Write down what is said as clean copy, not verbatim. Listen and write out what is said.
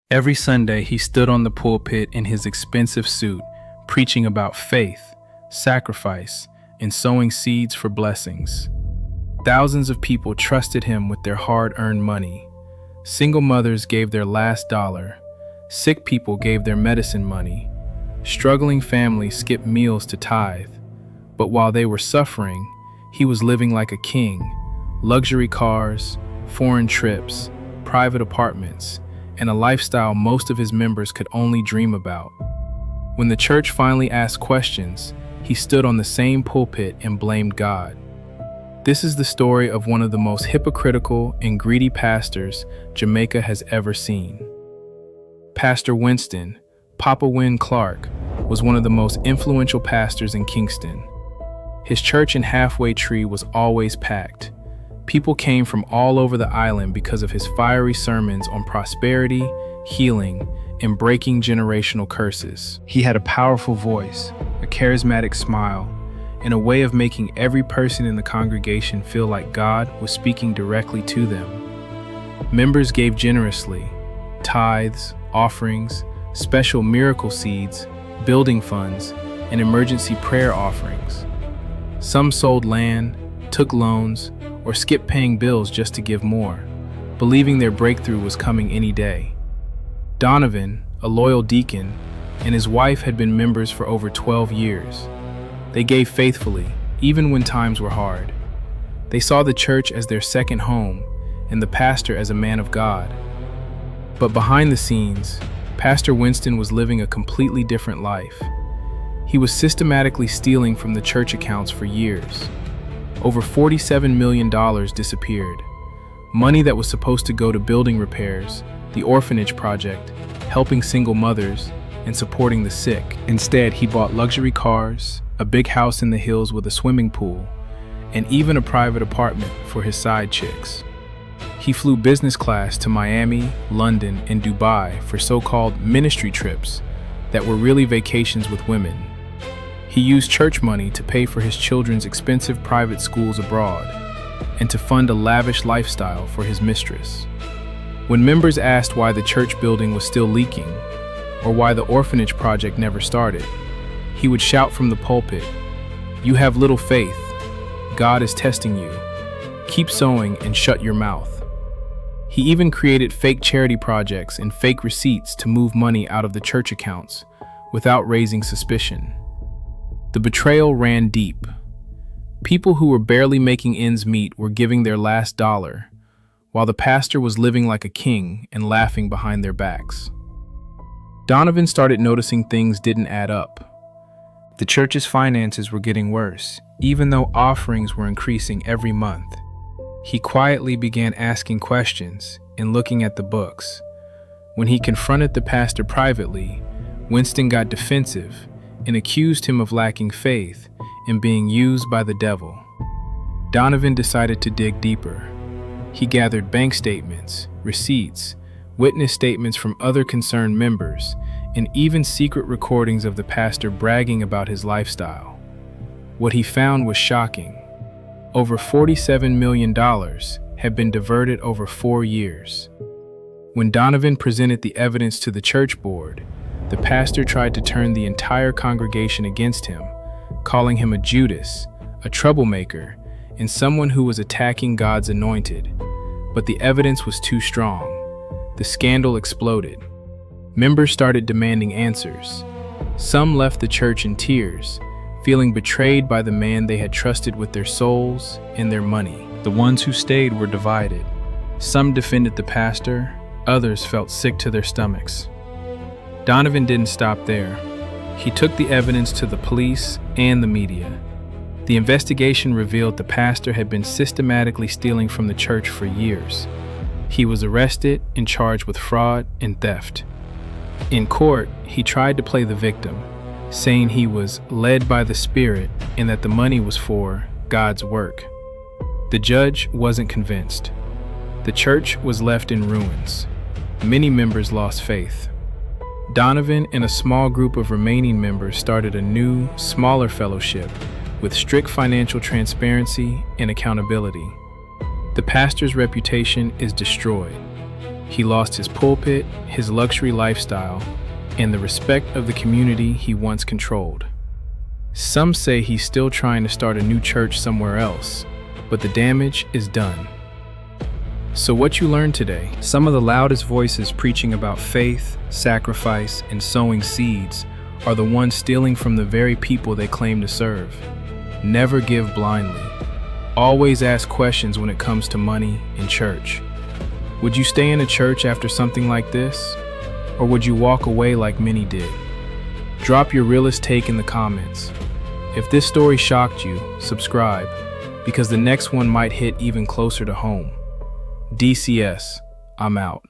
Every Sunday, he stood on the pulpit in his expensive suit, preaching about faith, sacrifice, and sowing seeds for blessings. Thousands of people trusted him with their hard-earned money. Single mothers gave their last dollar. Sick people gave their medicine money. Struggling families skipped meals to tithe. But while they were suffering, he was living like a king. Luxury cars, foreign trips, private apartments, and a lifestyle most of his members could only dream about. When the church finally asked questions, he stood on the same pulpit and blamed God. This is the story of one of the most hypocritical and greedy pastors Jamaica has ever seen. Pastor Winston, Papa Win Clark, was one of the most influential pastors in Kingston. His church in Halfway Tree was always packed. People came from all over the island because of his fiery sermons on prosperity, healing, and breaking generational curses. He had a powerful voice, a charismatic smile, and a way of making every person in the congregation feel like God was speaking directly to them. Members gave generously: tithes, offerings, special miracle seeds, building funds, and emergency prayer offerings. Some sold land, took loans, or skipped paying bills just to give more, believing their breakthrough was coming any day. Donovan, a loyal deacon, and his wife had been members for over 12 years. They gave faithfully, even when times were hard. They saw the church as their second home and the pastor as a man of God. But behind the scenes, Pastor Winston was living a completely different life. He was systematically stealing from the church accounts for years. Over $47 million disappeared. Money that was supposed to go to building repairs, the orphanage project, helping single mothers, and supporting the sick. Instead, he bought luxury cars, a big house in the hills with a swimming pool, and even a private apartment for his side chicks. He flew business class to Miami, London, and Dubai for so-called ministry trips that were really vacations with women. He used church money to pay for his children's expensive private schools abroad and to fund a lavish lifestyle for his mistress. When members asked why the church building was still leaking or why the orphanage project never started, he would shout from the pulpit, "You have little faith. God is testing you. Keep sowing and shut your mouth." He even created fake charity projects and fake receipts to move money out of the church accounts without raising suspicion. The betrayal ran deep. People who were barely making ends meet were giving their last dollar, while the pastor was living like a king and laughing behind their backs. Donovan started noticing things didn't add up. The church's finances were getting worse, even though offerings were increasing every month. He quietly began asking questions and looking at the books. When he confronted the pastor privately, Winston got defensive and accused him of lacking faith and being used by the devil. Donovan decided to dig deeper. He gathered bank statements, receipts, witness statements from other concerned members, and even secret recordings of the pastor bragging about his lifestyle. What he found was shocking. Over $47 million had been diverted over 4 years. When Donovan presented the evidence to the church board, the pastor tried to turn the entire congregation against him, calling him a Judas, a troublemaker, and someone who was attacking God's anointed. But the evidence was too strong. The scandal exploded. Members started demanding answers. Some left the church in tears, feeling betrayed by the man they had trusted with their souls and their money. The ones who stayed were divided. Some defended the pastor, others felt sick to their stomachs. Donovan didn't stop there. He took the evidence to the police and the media. The investigation revealed the pastor had been systematically stealing from the church for years. He was arrested and charged with fraud and theft. In court, he tried to play the victim, saying he was led by the Spirit and that the money was for God's work. The judge wasn't convinced. The church was left in ruins. Many members lost faith. Donovan and a small group of remaining members started a new, smaller fellowship with strict financial transparency and accountability. The pastor's reputation is destroyed. He lost his pulpit, his luxury lifestyle, and the respect of the community he once controlled. Some say he's still trying to start a new church somewhere else, but the damage is done. So what you learned today? Some of the loudest voices preaching about faith, sacrifice, and sowing seeds are the ones stealing from the very people they claim to serve. Never give blindly. Always ask questions when it comes to money in church. Would you stay in a church after something like this? Or would you walk away like many did? Drop your realest take in the comments. If this story shocked you, subscribe, because the next one might hit even closer to home. DCS, I'm out.